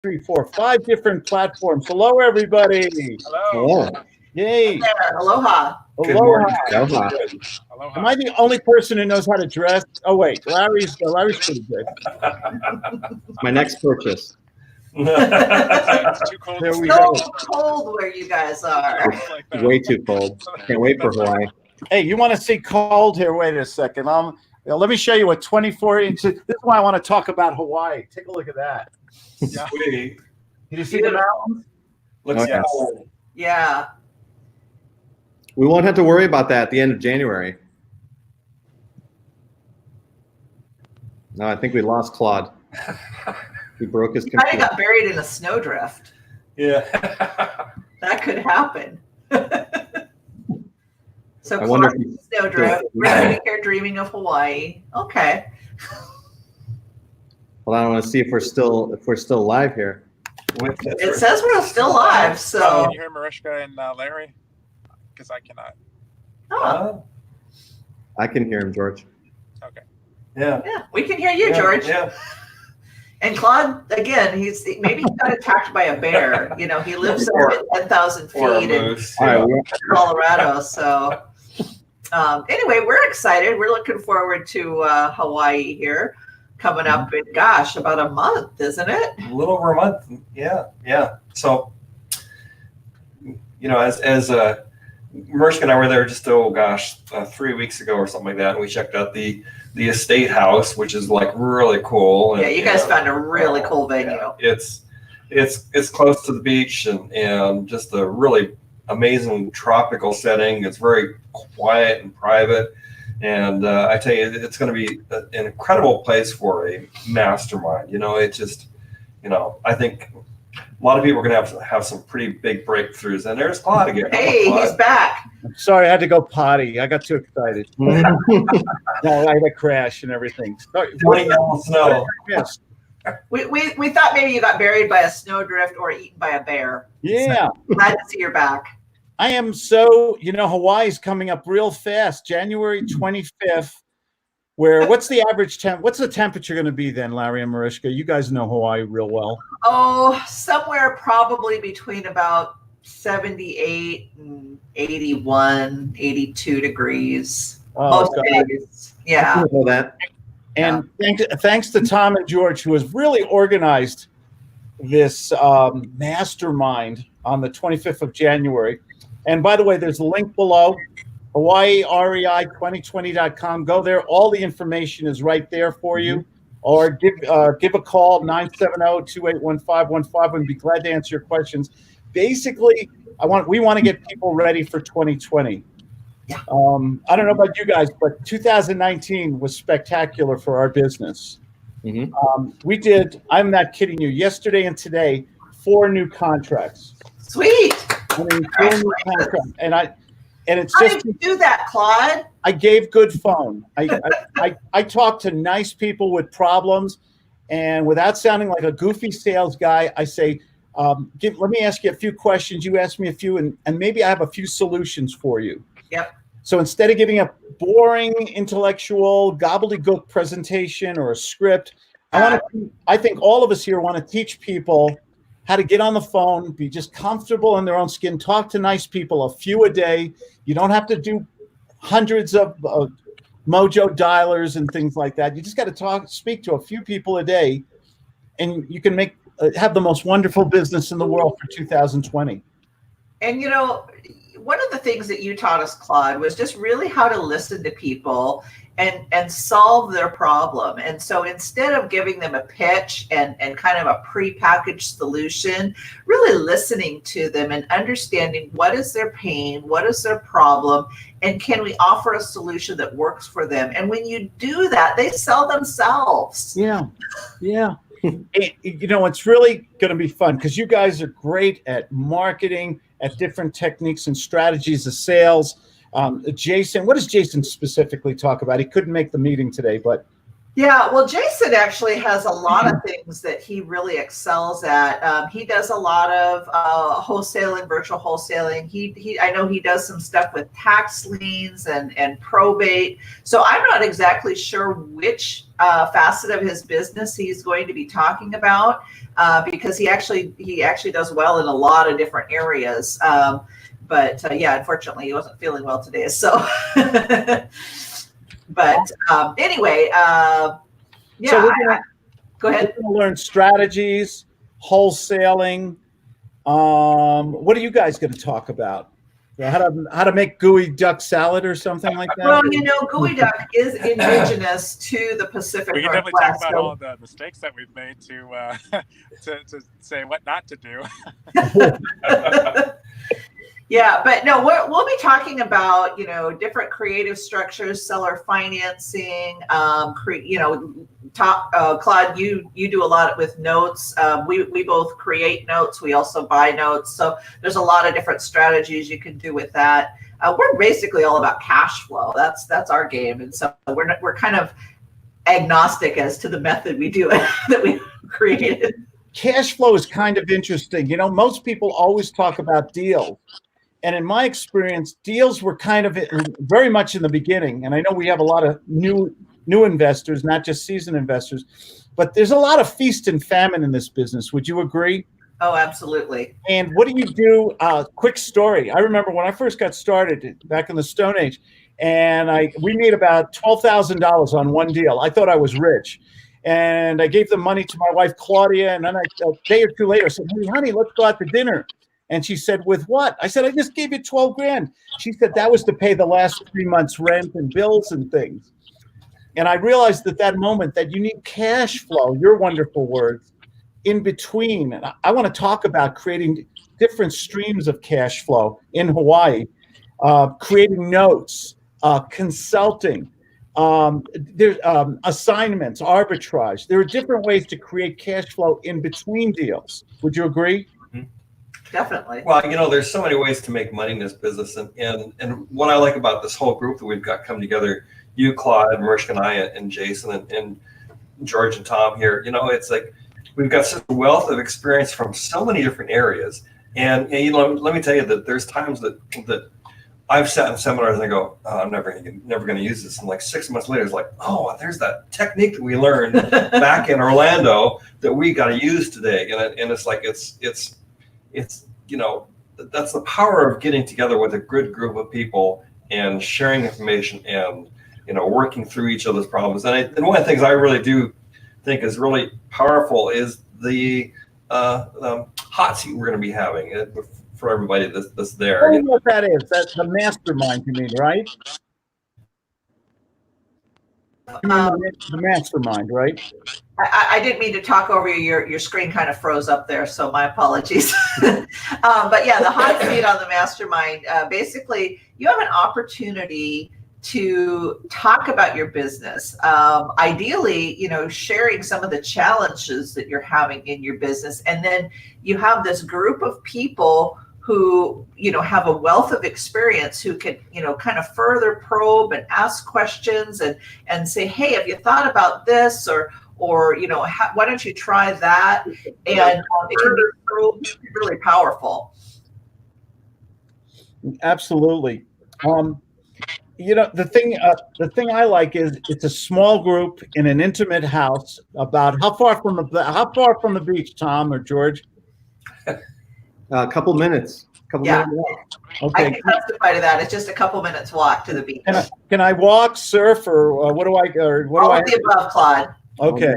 3, 4, 5 different platforms. Hello, everybody. Hello. Yay. Aloha. Good Aloha. morning. Aloha. Am I the only person who knows how to dress? Oh, wait. Larry's pretty good. My next purchase. It's too cold. There we So go. cold where you guys are. Like that. Way too cold. Can't wait for Hawaii. Hey, you want to see cold here? Wait a second. Let me show you what 24 inches. This is why I want to talk about Hawaii. Take a look at that. Yeah. Did you see the mountains? Looks Oh, yes. cold. Yeah. We won't have to worry about that at the end of January. No, I think we lost Claude. He broke his He might have computer. got buried in a snowdrift. Yeah. That could happen. So I wonder Clark if he- snowdrift. We're sitting here dreaming of Hawaii. Okay. Well, I want to see if we're still live here. It says we're still live, so Can you hear Mariska and Larry? Because I cannot. oh, I can hear him, George. Okay. Yeah. yeah, we can hear you, George. Yeah. And Claude, again, maybe he got attacked by a bear. You know, he lives up at 10,000 Or a feet in moose. All right, we're- Colorado. So anyway, we're excited. We're looking forward to Hawaii here coming up in, gosh, about a month, isn't it? A little over a month. Yeah. Yeah. So, you know, as Mariska and I were there just, 3 weeks ago or something like that. And we checked out the estate house, which is like really cool. And, Yeah, you guys found a really cool venue. yeah, it's close to the beach and just a really amazing tropical setting. It's very quiet and private. And I tell you, it's going to be an incredible place for a mastermind. You know, it just, you know, I think a lot of people are going to have some pretty big breakthroughs. And there's Claude again. Hey, Claude. he's back. I'm sorry, I had to go potty. I got too excited. No, I had a crash and everything. Sorry. Joining out in the snow. Yes. We thought maybe you got buried by a snowdrift or eaten by a bear. Yeah. Glad to see you're back. I am so, Hawaii's coming up real fast, January 25th, what's the average what's the temperature going to be then, Larry and Mariska? You guys know Hawaii real well. Oh, somewhere probably between about 78 and 81, 82 degrees. Oh, Most God. days. Yeah. know that. And thanks to Tom and George, who has really organized this mastermind on the 25th of January. And by the way, there's a link below, HawaiiREI2020.com. Go there. All the information is right there for you. Or give a call, 970-281-5151. We'd be glad to answer your questions. Basically, we want to get people ready for 2020. Yeah. I don't know about you guys, but 2019 was spectacular for our business. Mm-hmm. We did, I'm not kidding you, yesterday and today, 4 new contracts. Sweet. I mean, 4 new contracts. And it's How just, did you do that, Claude? I gave good phone. I talked to nice people with problems, and without sounding like a goofy sales guy, I say, let me ask you a few questions. You ask me a few, and maybe I have a few solutions for you. Yep. So instead of giving a boring intellectual gobbledygook presentation or a script, I think all of us here want to teach people how to get on the phone, be just comfortable in their own skin, talk to nice people, a few a day. You don't have to do hundreds of mojo dialers and things like that. You just got to speak to a few people a day, and you can have the most wonderful business in the world for 2020. And one of the things that you taught us, Claude, was just really how to listen to people and solve their problem. And so instead of giving them a pitch and kind of a prepackaged solution, really listening to them and understanding what is their pain, what is their problem, and can we offer a solution that works for them? And when you do that, they sell themselves. Yeah. It's really going to be fun because you guys are great at marketing, at different techniques and strategies of sales. Jason, what does Jason specifically talk about? He couldn't make the meeting today, but Yeah, well, Jason actually has a lot of things that he really excels at. He does a lot of wholesaling, virtual wholesaling. I know he does some stuff with tax liens and probate. So I'm not exactly sure which facet of his business he's going to be talking about because he actually does well in a lot of different areas. But yeah, unfortunately, he wasn't feeling well today. So. But anyway, yeah, So go ahead. we're going to learn strategies, wholesaling. What are you guys going to talk about? How to make gooey duck salad or something like that? Well, you know, gooey duck is indigenous to the Pacific We can definitely Northwest. talk about all the mistakes that we've made to say what not to do. Yeah, but no, we'll be talking about, you know, different creative structures, seller financing, Claude, you do a lot with notes. We both create notes. We also buy notes. So there's a lot of different strategies you can do with that. We're basically all about cash flow. That's our game. And so we're kind of agnostic as to the method we do it that we created. Cash flow is kind of interesting. You know, most people always talk about deals. And in my experience, deals were kind of very much in the beginning. And I know we have a lot of new investors, not just seasoned investors, but there's a lot of feast and famine in this business. Would you agree? Oh, absolutely. And what do you do? Quick story. I remember when I first got started back in the Stone Age, and we made about $12,000 on one deal. I thought I was rich. And I gave the money to my wife, Claudia. And then a day or two later, I said, "Hey, honey, let's go out to dinner." And she said, "With what?" I said, "I just gave you 12 grand. She said, "That was to pay the last 3 months rent and bills and things." And I realized at that moment that you need cash flow, your wonderful words, in between. And I want to talk about creating different streams of cash flow in Hawaii, creating notes, consulting, assignments, arbitrage. There are different ways to create cash flow in between deals. Would you agree? Definitely. Well, you know, there's so many ways to make money in this business. And what I like about this whole group that we've got come together, you, Claude, Mariska and I, and Jason and George and Tom here, you know, it's like we've got such a wealth of experience from so many different areas. And you know, let me tell you that there's times that I've sat in seminars and I go, oh, I'm never going to use this. And like 6 months later, it's like, oh, there's that technique that we learned back in Orlando that we got to use today. And it's like, it's, you know, that's the power of getting together with a good group of people and sharing information and, you know, working through each other's problems. And one of the things I really do think is really powerful is the hot seat we're going to be having for everybody that's there. I don't know what that is. That's the mastermind, you mean, right? You mean the mastermind, right? I didn't mean to talk over you. Your screen kind of froze up there, so my apologies. But yeah, the hot seat on the mastermind, basically you have an opportunity to talk about your business. Ideally, you know, sharing some of the challenges that you're having in your business. And then you have this group of people who, you know, have a wealth of experience who can, you know, kind of further probe and ask questions and say, hey, have you thought about this? Or you know, why don't you try that? And it can be really powerful. Absolutely. You know, the thing I like is it's a small group in an intimate house. About how far from the beach, Tom or George? A couple minutes. Yeah. Minutes walk. Okay. I can testify to that. It's just a couple minutes walk to the beach. Can I walk, surf, or what do I? All of the above, Claude. Okay.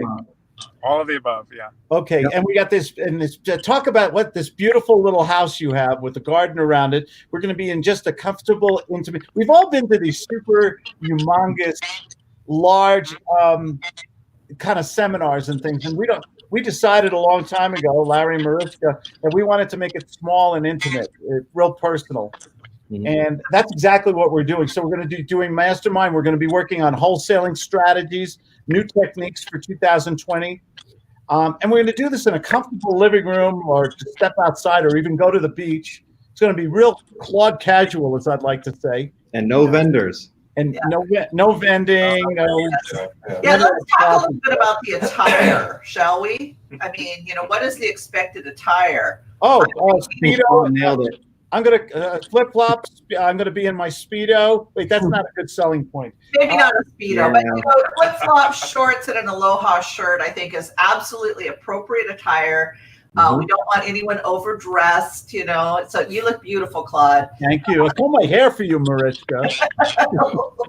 All of the above, yeah. Okay, Yep. and we got this, and this. Talk about what this beautiful little house you have with the garden around it. We're going to be in just a comfortable, intimate. We've all been to these super humongous, large, kind of seminars and things, and we decided a long time ago, Larry and Mariska, that we wanted to make it small and intimate, real personal. Mhm. And that's exactly what we're doing. So we're going to be doing Mastermind. We're going to be working on wholesaling strategies, new techniques for 2020. And we're going to do this in a comfortable living room or to step outside or even go to the beach. It's going to be real Claude casual, as I'd like to say. And no vendors. And Yeah. no vending, no. Yeah, let's talk a little bit about the attire, shall we? I mean, what is the expected attire? Oh, Oh, Speedo. nailed it. I'm going to flip-flops. I'm going to be in my Speedo. Wait, that's not a good selling point. Maybe not a Speedo, Yeah. but flip-flops, shorts, and an Aloha shirt, I think, is absolutely appropriate attire. We don't want anyone overdressed, So you look beautiful, Claude. Thank you. I comb my hair for you, Mariska.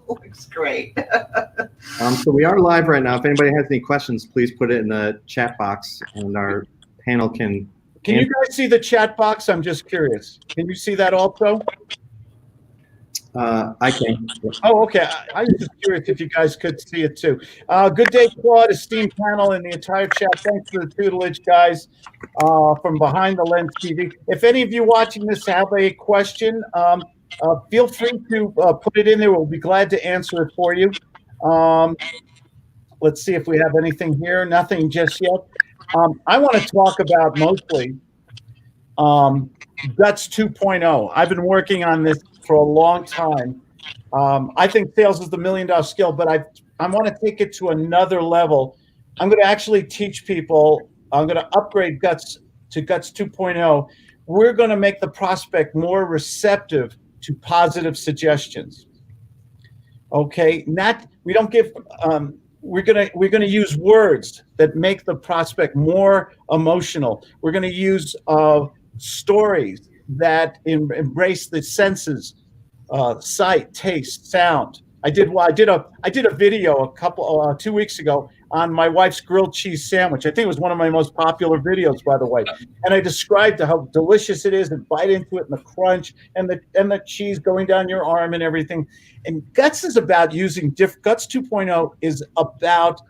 Looks great. So we are live right now. If anybody has any questions, please put it in the chat box, and our panel can. Can you guys see the chat box? I'm just curious. Can you see that also? I can. Oh, okay. I was just curious if you guys could see it too. Good day, Claude, esteemed panel, and the entire chat. Thanks for the tutelage, guys, from Behind the Lens TV. If any of you watching this have a question, feel free to put it in there. We'll be glad to answer it for you. Let's see if we have anything here. Nothing just yet. I want to talk about mostly GUTS 2.0. I've been working on this for a long time. I think sales is the $1 million skill, but I want to take it to another level. I'm going to actually teach people. I'm going to upgrade GUTS to GUTS 2.0. We're going to make the prospect more receptive to positive suggestions. Okay, we don't give. We're gonna use words that make the prospect more emotional. We're gonna use stories that embrace the senses, sight, taste, sound. I did a video 2 weeks ago on my wife's grilled cheese sandwich. I think it was one of my most popular videos, by the way. And I described how delicious it is, and bite into it, and the crunch, and the cheese going down your arm and everything. And GUTS is about using GUTS 2.0 is about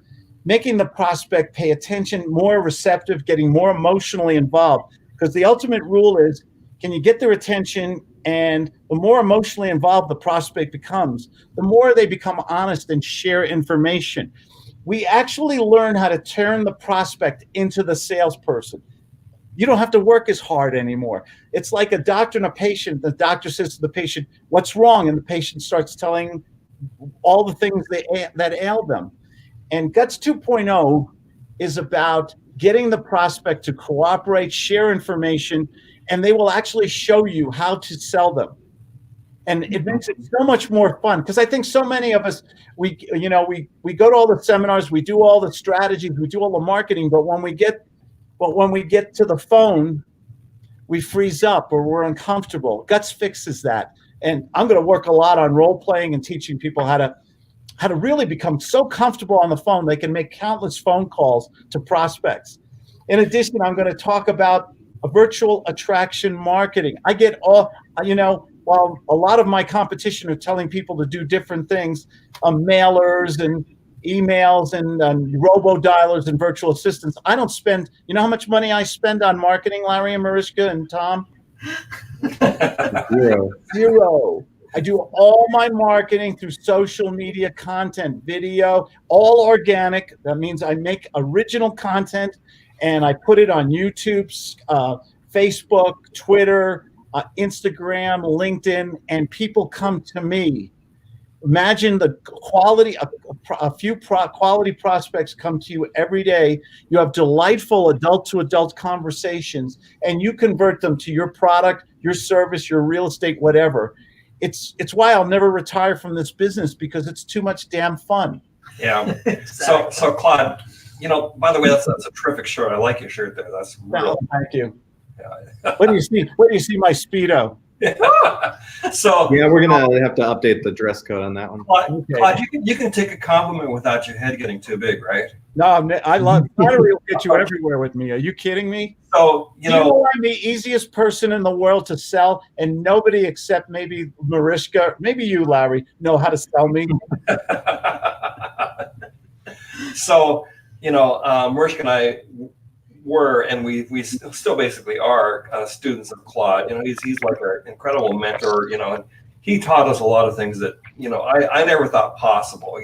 making the prospect pay attention, more receptive, getting more emotionally involved. Because the ultimate rule is, can you get their attention? And the more emotionally involved the prospect becomes, the more they become honest and share information. We actually learn how to turn the prospect into the salesperson. You don't have to work as hard anymore. It's like a doctor and a patient. The doctor says to the patient, "What's wrong?" And the patient starts telling all the things that ail them. And GUTS 2.0 is about getting the prospect to cooperate, share information, and they will actually show you how to sell them. And it makes it so much more fun, because I think so many of us, we go to all the seminars, we do all the strategies, we do all the marketing, but when we get to the phone, we freeze up or we're uncomfortable. GUTS fixes that. And I'm going to work a lot on role playing and teaching people how to really become so comfortable on the phone they can make countless phone calls to prospects. In addition, I'm going to talk about virtual attraction marketing. I get while a lot of my competition are telling people to do different things, mailers and emails and robo-dialers and virtual assistants, I don't spend, how much money I spend on marketing, Larry and Mariska and Tom? Zero. I do all my marketing through social media content, video, all organic. That means I make original content and I put it on YouTube, Facebook, Twitter, Instagram, LinkedIn, and people come to me. Imagine the quality, a few quality prospects come to you every day. You have delightful adult-to-adult conversations, and you convert them to your product, your service, your real estate, whatever. It's why I'll never retire from this business, because it's too much damn fun. Yeah. Exactly. So Claude, by the way, that's a terrific shirt. I like your shirt there. That's real. Thank you. Yeah. Where do you see my Speedo? So yeah, we're gonna have to update the dress code on that one. Claude, you can take a compliment without your head getting too big, right? No, I love flattery will get you everywhere with me. Are you kidding me? So you know I'm the easiest person in the world to sell, and nobody except maybe Mariska, maybe you, Larry, know how to sell me. So Mariska and I were, and we still basically are students of Claude. He's like an incredible mentor. And he taught us a lot of things that I never thought possible.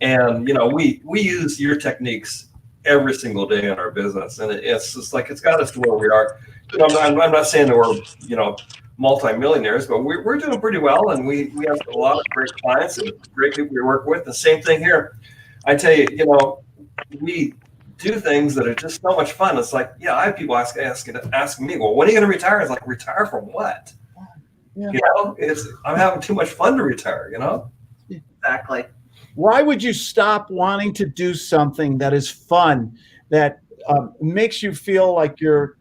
And we use your techniques every single day in our business, and it's just like it's got us to where we are. I'm not saying that we're multi-millionaires, but we're doing pretty well, and we have a lot of great clients and great people we work with. The same thing here. I tell you, we do things that are just so much fun. It's like, I have people asking me, well, when are you going to retire? It's like, retire from what? Yeah. I'm having too much fun to retire. Exactly. Why would you stop wanting to do something that is fun, that makes you feel like you're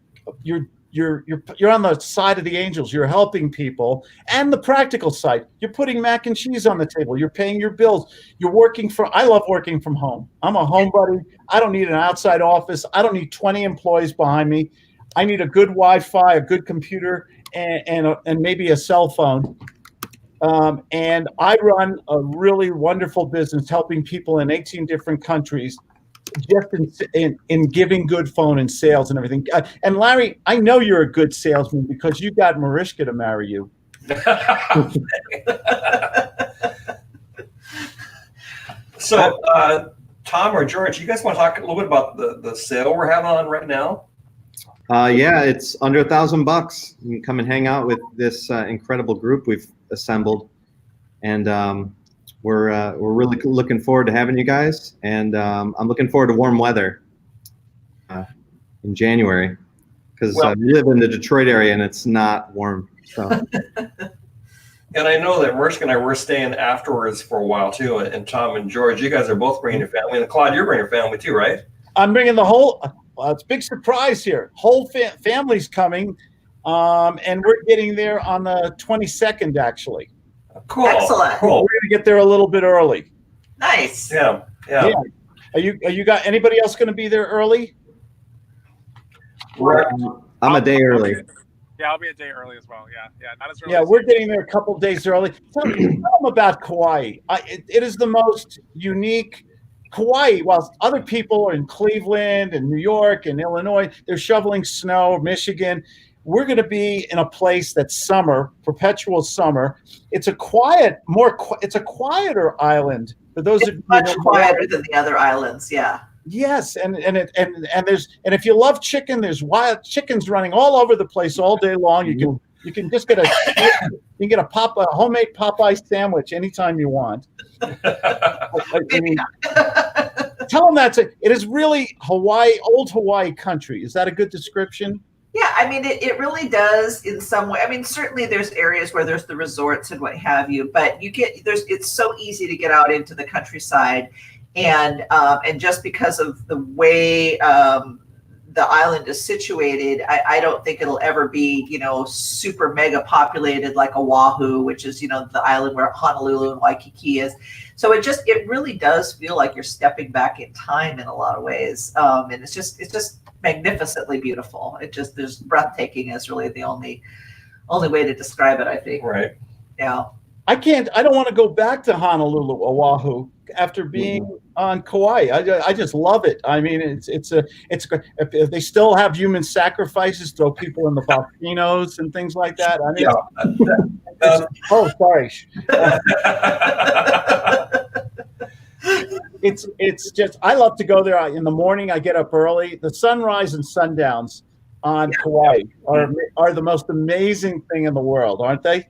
on the side of the angels? You're helping people, and the practical side. You're putting mac and cheese on the table. You're paying your bills. I love working from home. I'm a homebody. I don't need an outside office. I don't need 20 employees behind me. I need a good Wi-Fi, a good computer, and maybe a cell phone. And I run a really wonderful business helping people in 18 different countries, just in giving good phone and sales and everything. And Larry, I know you're a good salesman because you got Mariska to marry you. So, Tom or George, you guys want to talk a little bit about the sale we're having on right now? Yeah, it's under $1,000. You can come and hang out with this incredible group we've assembled, and we're really looking forward to having you guys. And I'm looking forward to warm weather in January, because we live in the Detroit area and it's not warm. So. And I know that Mariska and I were staying afterwards for a while too. And Tom and George, you guys are both bringing your family. And Claude, you're bringing your family too, right? I'm bringing the whole. It's a big surprise here. Whole family's coming, and we're getting there on the 22nd, actually. Cool. Excellent. Cool. We're gonna get there a little bit early. Nice. Yeah. Are you got anybody else going to be there early? I'm a day early. Yeah, I'll be a day early as well. Yeah, not as early. Yeah, as we're you. getting there a couple days early. Tell them about Kauai. It is the most unique. Kauai, while other people are in Cleveland and New York and Illinois, they're shoveling snow, Michigan. We're going to be in a place that's summer, perpetual summer. It's a quieter island. For those of you Much quieter than the other islands. Yeah. Yes, and if you love chicken, there's wild chickens running all over the place all day long. You can just get a homemade Popeye sandwich anytime you want. I mean, tell them it is really old Hawaii country. Is that a good description? Yeah, I mean, it really does in some way. I mean, certainly there's areas where there's the resorts and what have you, but it's so easy to get out into the countryside, and just because of the way the island is situated, I don't think it'll ever be, super mega populated like Oahu, which is, the island where Honolulu and Waikiki is. So it really does feel like you're stepping back in time in a lot of ways. And it's just magnificently beautiful. There's breathtaking is really the only way to describe it, I think. Right. Yeah. I don't want to go back to Honolulu, Oahu after being on Kauai. I just love it. I mean, it's if they still have human sacrifices, throw people in the volcanoes and things like that. I mean, oh, sorry. It's just, I love to go there in the morning. I get up early. The sunrise and sundowns on Kauai are the most amazing thing in the world, aren't they?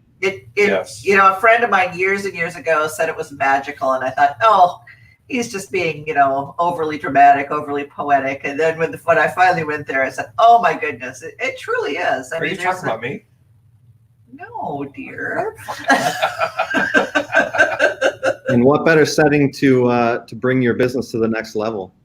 Yes. A friend of mine years and years ago said it was magical, and I thought, oh, he's just being, overly dramatic, overly poetic. And then when I finally went there, I said, oh my goodness, it truly is. Are you talking about me? No, dear. And what better setting to bring your business to the next level?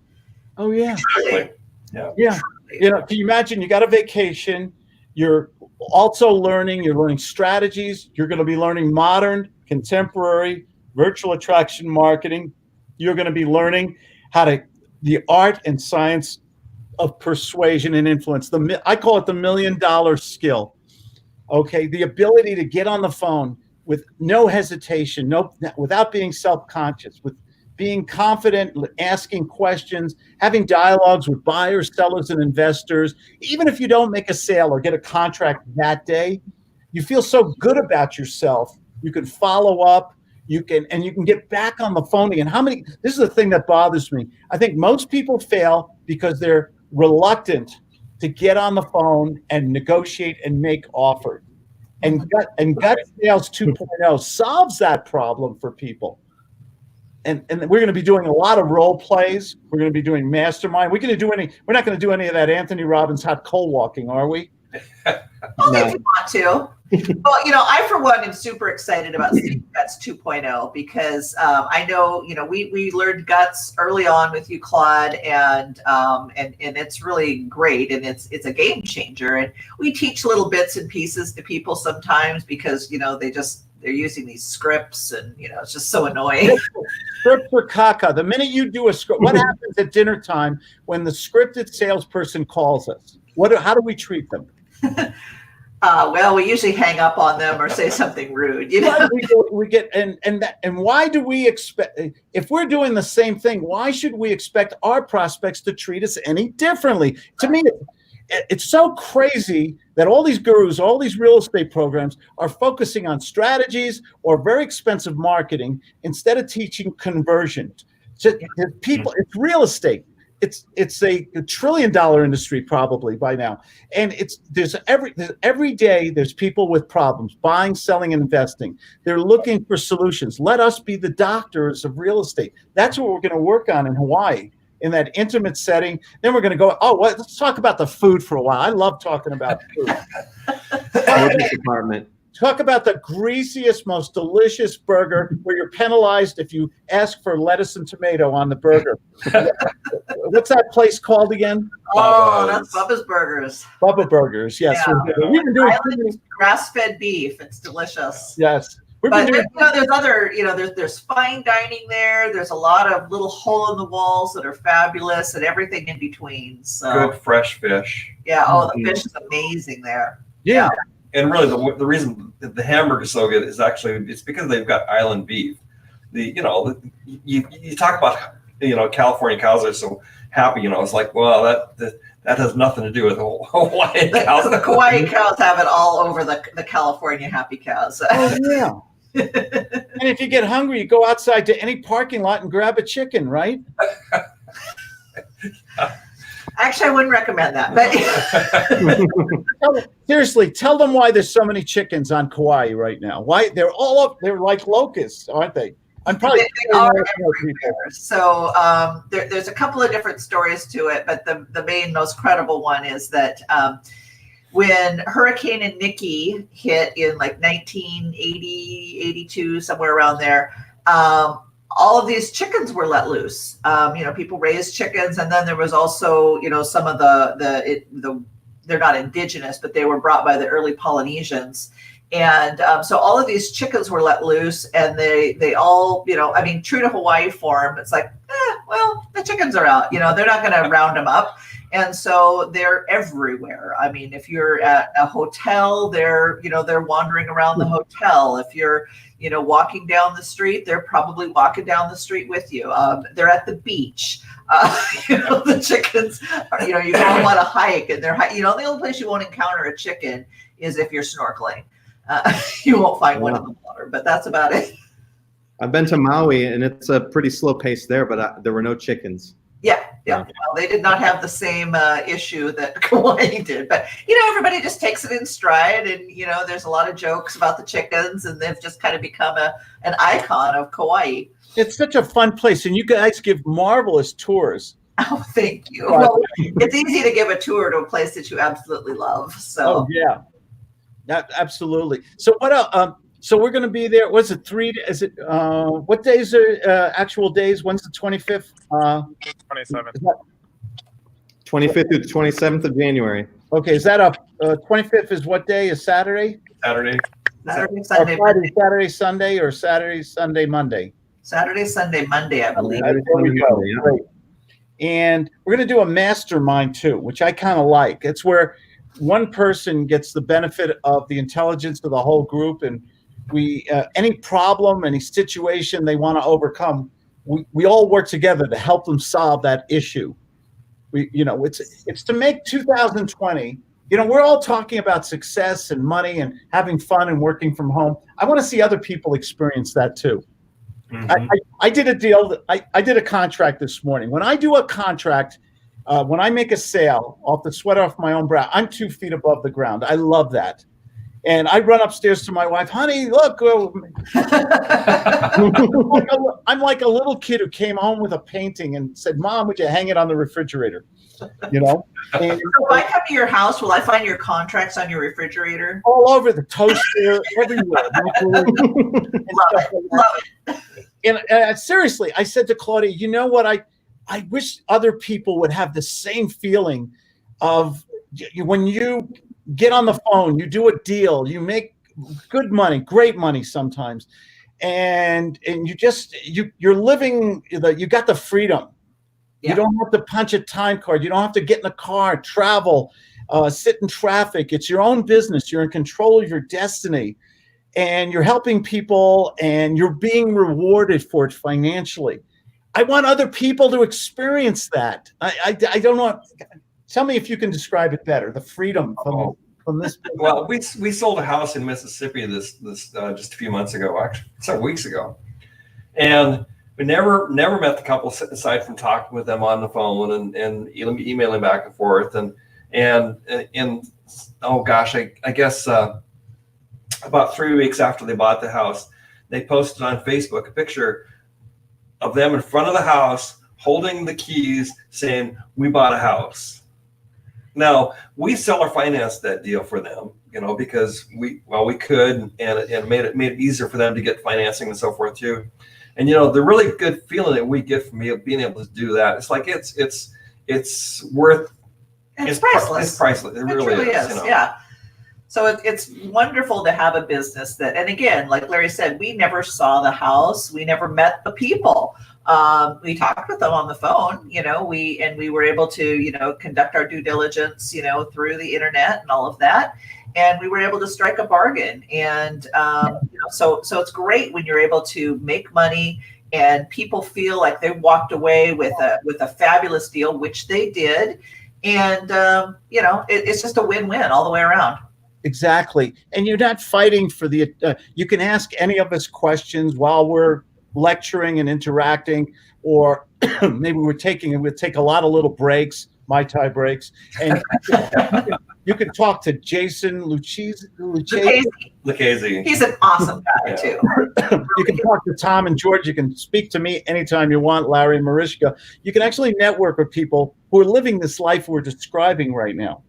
Oh yeah. Exactly. Yeah. Can you imagine? You got a vacation. You're also you're learning strategies. You're going to be learning modern, contemporary, virtual attraction marketing. You're going to be learning the art and science of persuasion and influence. I call it the $1 million skill. Okay. The ability to get on the phone with no hesitation, without being self-conscious, with being confident, asking questions, having dialogues with buyers, sellers, and investors. Even if you don't make a sale or get a contract that day, you feel so good about yourself. You can follow up. You can get back on the phone again. This is the thing that bothers me. I think most people fail because they're reluctant to get on the phone and negotiate and make offers. And gut sales 2.0 solves that problem for people. And we're going to be doing a lot of role plays. We're going to be doing mastermind. We're not going to do any of that Anthony Robbins hot coal walking, are we? Only if you want to. Well, I for one am super excited about GUTS 2.0 because I know, we learned GUTS early on with you, Claude, and it's really great, and it's a game changer. And we teach little bits and pieces to people sometimes because they're using these scripts, and it's just so annoying. Script for caca. The minute you do a script, what happens at dinner time when the scripted salesperson calls us? How do we treat them? Well, we usually hang up on them or say something rude. We get and why do we expect, if we're doing the same thing, why should we expect our prospects to treat us any differently? To me, it's so crazy that all these gurus, all these real estate programs are focusing on strategies or very expensive marketing instead of teaching conversion. So people, it's real estate. It's a $1 trillion industry probably by now, and there's every day there's people with problems buying, selling, and investing. They're looking for solutions. Let us be the doctors of real estate. That's what we're going to work on in Hawaii, in that intimate setting. Then we're going to go, let's talk about the food for a while. I love talking about food. Department. Talk about the greasiest, most delicious burger where you're penalized if you ask for lettuce and tomato on the burger. What's that place called again? Oh, that's Bubba's Burgers. Bubba Burgers, yes. Yeah. We've been doing grass-fed beef. It's delicious. Yes. But there's other, there's fine dining there. There's a lot of little hole-in-the-walls that are fabulous and everything in between. So Good fresh fish. Yeah. Oh, the fish is amazing there. Yeah. And really, the reason the hamburger is so good is actually it's because they've got island beef. You talk about California cows are so happy. It's like, well, that has nothing to do with Hawaiian cows. The Kauai cows have it all over the California happy cows. Oh yeah. And if you get hungry, you go outside to any parking lot and grab a chicken, right? Actually, I wouldn't recommend that. But seriously, tell them why there's so many chickens on Kauai right now. Why they're like locusts, aren't they? I'm probably they are everywhere. So there's a couple of different stories to it, but the main, most credible one is that when Hurricane Nikki hit in like 1980, 82, somewhere around there, all of these chickens were let loose. People raised chickens, and then there was also, some of they're not indigenous, but they were brought by the early Polynesians. And so all of these chickens were let loose, and they all, true to Hawaii form, it's like, well, the chickens are out. They're not going to round them up. And so they're everywhere. I mean, if you're at a hotel, they're wandering around the hotel. If you're, walking down the street, they're probably walking down the street with you. They're at the beach. The chickens are, you go on a hike, and they're, the only place you won't encounter a chicken is if you're snorkeling. You won't find one in the water, but that's about it. I've been to Maui, and it's a pretty slow pace there, but there were no chickens. Yeah. Well, they did not have the same issue that Kauai did, but everybody just takes it in stride, and there's a lot of jokes about the chickens, and they've just kind of become an icon of Kauai. It's such a fun place, and you guys give marvelous tours. Oh, thank you. Well, it's easy to give a tour to a place that you absolutely love. So. Oh yeah, absolutely. So what else? So we're going to be there. What's it? What days are actual days? When's the 25th? 27th. 25th through the 27th of January. Okay, is that 25th is what day? Is Saturday? Saturday, Sunday, Friday, Saturday, Sunday, or Saturday, Sunday, Monday? Saturday, Sunday, Monday, I believe. There we go. Great. And we're going to do a mastermind too, which I kind of like. It's where one person gets the benefit of the intelligence of the whole group, and we any problem, any situation they want to overcome, we all work together to help them solve that issue. It's to make 2020. We're all talking about success and money and having fun and working from home. I want to see other people experience that too. Mm-hmm. I did a deal. I did a contract this morning. When I do a contract, When I make a sale off the sweat off my own brow, I'm 2 feet above the ground. I love that. And I run upstairs to my wife, honey, look. I'm like a little kid who came home with a painting and said, Mom, would you hang it on the refrigerator? And So if I come to your house, will I find your contracts on your refrigerator? all over the toaster, everywhere. Love it. And seriously, I said to Claudia, you know what? I wish other people would have the same feeling of when you get on the phone, you do a deal, you make good money, great money sometimes, and you're living. You got the freedom. Yeah. You don't have to punch a time card. You don't have to get in a car, travel, sit in traffic. It's your own business. You're in control of your destiny, and you're helping people, and you're being rewarded for it financially. I want other people to experience that. I don't know. Tell me if you can describe it better. The freedom from this. Well, we sold a house in Mississippi this just a few months ago, actually several weeks ago, and we never met the couple aside from talking with them on the phone and emailing back and forth and oh gosh, I guess about 3 weeks after they bought the house, they posted on Facebook a picture of them in front of the house holding the keys saying, we bought a house. Now, we seller financed that deal for them, because we could, and it made it easier for them to get financing and so forth too. And the really good feeling that we get from being able to do that, it's like it's worth. It's priceless. It's priceless. It really is. Yeah. So it's wonderful to have a business that, and again, like Larry said, we never saw the house, we never met the people. We talked with them on the phone, we were able to, conduct our due diligence, through the internet and all of that. And we were able to strike a bargain. And, so it's great when you're able to make money and people feel like they walked away with a fabulous deal, which they did. And, it's just a win-win all the way around. Exactly. And you're not fighting for you can ask any of us questions while we're lecturing and interacting, or maybe we'll take a lot of little breaks, Mai Tai breaks, and you can talk to Jason Lucchese. He's an awesome guy too. You can talk to Tom and George. You can speak to me anytime you want, Larry and Mariska. You can actually network with people who are living this life we're describing right now.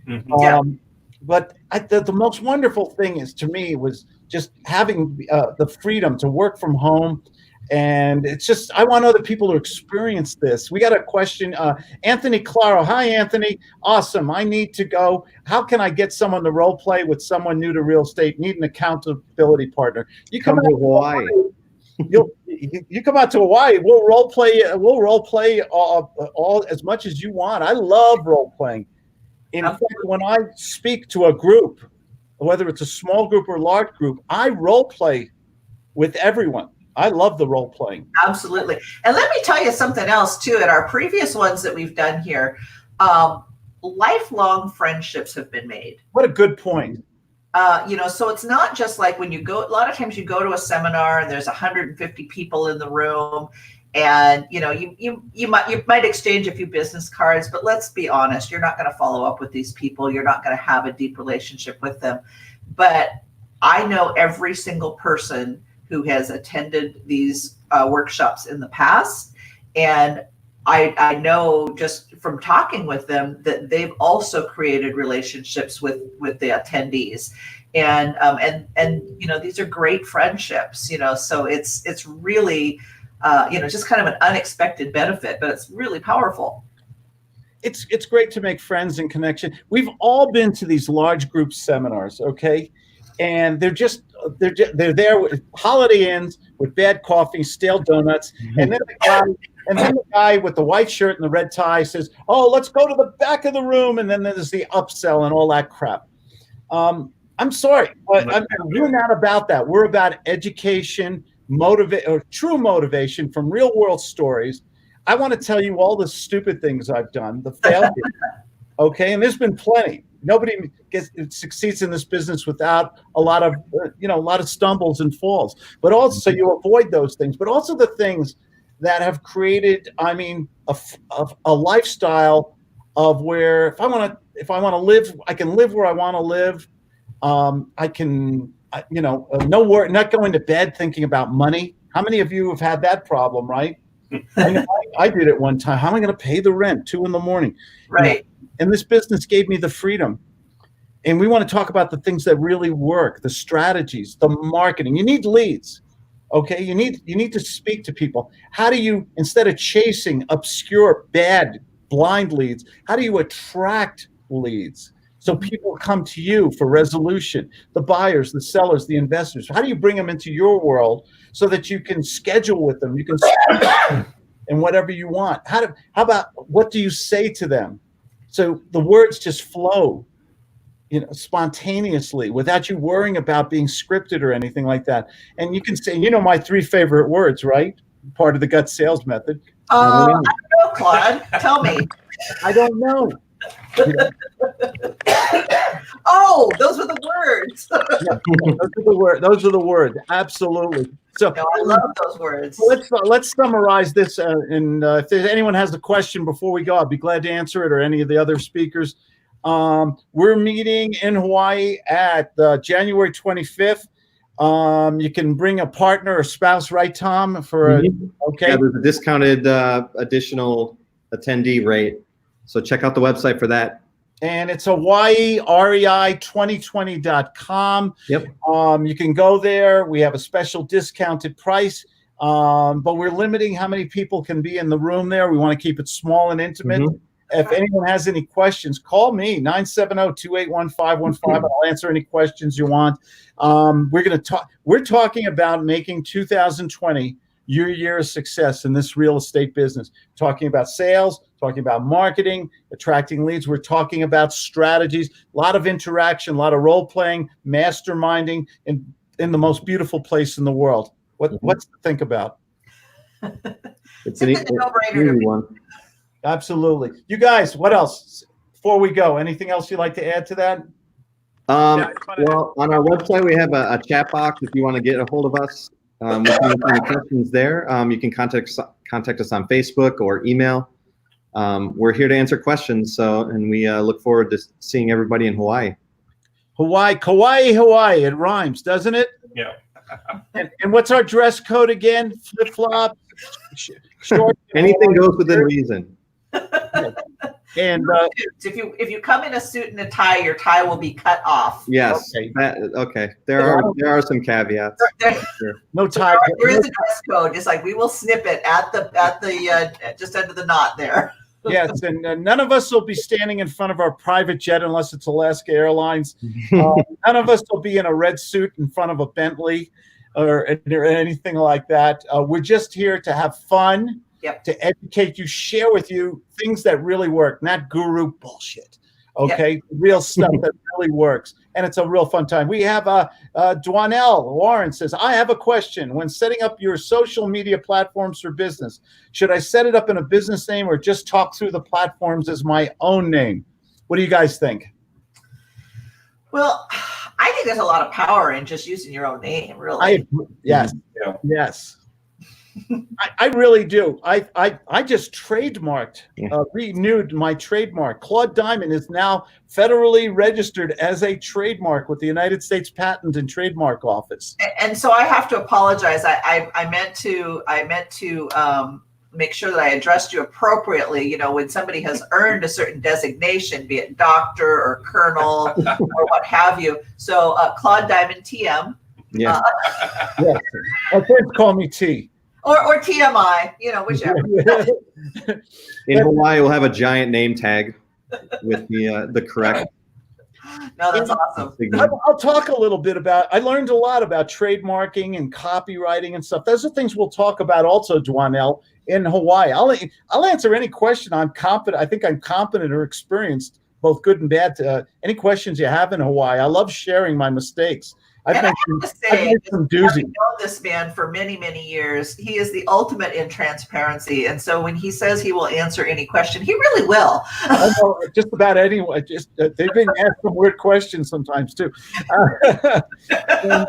Mm-hmm. But the most wonderful thing to me was just having the freedom to work from home. And it's just, I want other people to experience this. We got a question. Anthony Claro. Hi, Anthony. Awesome. I need to go. How can I get someone to role play with someone new to real estate? Need an accountability partner. You come to Hawaii. You come out to Hawaii. We'll role play. We'll role play all as much as you want. I love role playing. In fact, when I speak to a group, whether it's a small group or large group, I role play with everyone. I love the role playing. Absolutely. And let me tell you something else too. At our previous ones that we've done here, lifelong friendships have been made. What a good point. So it's not just like when you go, a lot of times you go to a seminar and there's 150 people in the room, and you might exchange a few business cards, but let's be honest, you're not going to follow up with these people. You're not going to have a deep relationship with them. But I know every single person who has attended these workshops in the past, and I know just from talking with them that they've also created relationships with the attendees, and these are great friendships. So it's really just kind of an unexpected benefit, but it's really powerful. It's great to make friends and connection. We've all been to these large group seminars, okay? And they're there with Holiday Inns with bad coffee, stale donuts, and then the guy with the white shirt and the red tie says, "Oh, let's go to the back of the room," and then there's the upsell and all that crap. I'm sorry, but we're not about that. We're about education, true motivation from real world stories. I want to tell you all the stupid things I've done, the failures, okay? And there's been plenty. Nobody succeeds in this business without a lot of stumbles and falls. But also, you avoid those things. But also the things that have created, I mean, a lifestyle of where if I want to live, I can live where I want to live. I can, no work, not going to bed thinking about money. How many of you have had that problem, right? I did it one time. How am I going to pay the rent 2 a.m? Right. And this business gave me the freedom. And we want to talk about the things that really work, the strategies, the marketing. You need leads. Okay. You need to speak to people. How do you, instead of chasing obscure, bad, blind leads, how do you attract leads? So people come to you for resolution, the buyers, the sellers, the investors. How do you bring them into your world so that you can schedule with them? You can and whatever you want. How about what do you say to them? So the words just flow, spontaneously without you worrying about being scripted or anything like that. And you can say, my 3 favorite words, right? Part of the gut sales method. I don't know, Claude. Tell me. I don't know. Oh, those were the words. Yeah, those are the words. Absolutely. So no, I love those words. Let's summarize this. And if anyone has a question before we go, I'd be glad to answer it, or any of the other speakers. We're meeting in Hawaii at January 25th. You can bring a partner or spouse, right, Tom? For okay. Yeah, there's a discounted additional attendee rate. So check out the website for that. And it's Hawaii, REI2020.com. Yep. You can go there. We have a special discounted price, but we're limiting how many people can be in the room there. We want to keep it small and intimate. If anyone has any questions, call me, 970-281-515. I'll answer any questions you want. We're talking about making 2020 your year of success in this real estate business. Talking about sales, talking about marketing, attracting leads. We're talking about strategies, a lot of interaction, a lot of role playing, masterminding in the most beautiful place in the world. What's to think about? It's an easy one. Absolutely. You guys, what else? Before we go, anything else you'd like to add to that? Well, on our website, we have a chat box if you want to get a hold of us. We can answer any questions there. You can contact us on Facebook or email. We're here to answer questions. And we look forward to seeing everybody in Hawaii. Kauai. It rhymes, doesn't it? Yeah. And what's our dress code again? Flip flop, short. Anything goes within reason. And if you come in a suit and a tie, your tie will be cut off. Yes. Okay. There are some caveats. Sure. No tie. There is a dress code. It's like we will snip it at the just under the knot there. Yes, and none of us will be standing in front of our private jet unless it's Alaska Airlines. None of us will be in a red suit in front of a Bentley or anything like that. We're just here to have fun. Yep. To educate you, share with you things that really work, not guru bullshit. Okay, yep. Real stuff that really works, and it's a real fun time. We have Dwanell Warren says, I have a question. When setting up your social media platforms for business, should I set it up in a business name or just talk through the platforms as my own name? What do you guys think? Well, I think there's a lot of power in just using your own name, really. Yes. Yes. I really do. I just trademarked, renewed my trademark. Claude Diamond is now federally registered as a trademark with the United States Patent and Trademark Office. And so I have to apologize. I meant to make sure that I addressed you appropriately. When somebody has earned a certain designation, be it doctor or colonel or what have you. So Claude Diamond, TM. Yeah. Yes. My friends call me T. Or TMI, whichever. In Hawaii, we'll have a giant name tag with the correct. No, that's awesome. I'll talk a little bit about. I learned a lot about trademarking and copywriting and stuff. Those are things we'll talk about also, Dwanell, in Hawaii. I'll answer any question. I'm confident. I think I'm competent or experienced, both good and bad. Any questions you have in Hawaii, I love sharing my mistakes I've And I made have to I've say, made some having doozies. known this man for many, many years, he is the ultimate in transparency. And so when he says he will answer any question, he really will. I know just about anyone. Just they've been asked some weird questions sometimes too. And,